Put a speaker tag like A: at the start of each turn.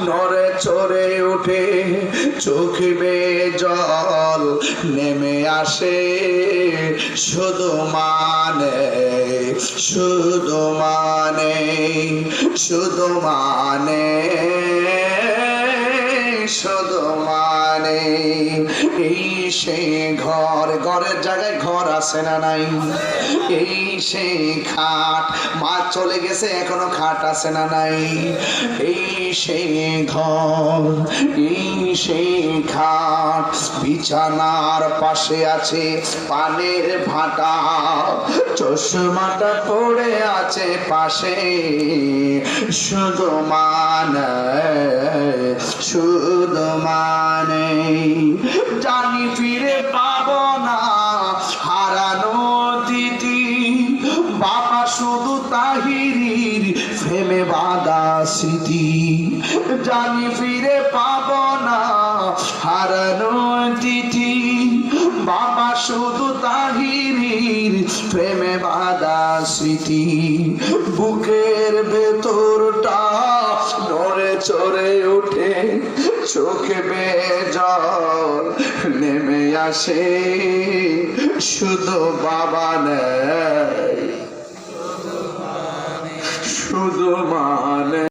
A: নড়ে চড়ে উঠে চোখে বেয়ে জল নেমে আসে শুধু মানে শুধু মানে শুধু মানে শুধু মানে এই সেই ঘর, ঘরের জায়গায় ঘর আছে না নাই? এই সেই খাট, মা চলে গেছে এখনো খাট আছে না নাই? এই সেই ঘর, এই সেই খাট, বিছানার পাশে আছে পানের ভাটা, চশমাটা পড়ে আছে পাশে শুধু মানে শুধু মানে জানি ফিরে পাবো না হারানো দিদি, বাবা শুধু তাহিরির ফেমে বাঁধা স্মৃতি, জানি ফিরে পাবো না হারানো দিদি, বাবা শুধু তাহিরির প্রেমে বাঁধা স্মৃতি, বুকের ভেতরটা নড়ে চড়ে ওঠে চোখে বেয়ে জল নেমে আসে শুধু বাবা নেই শুধু মানে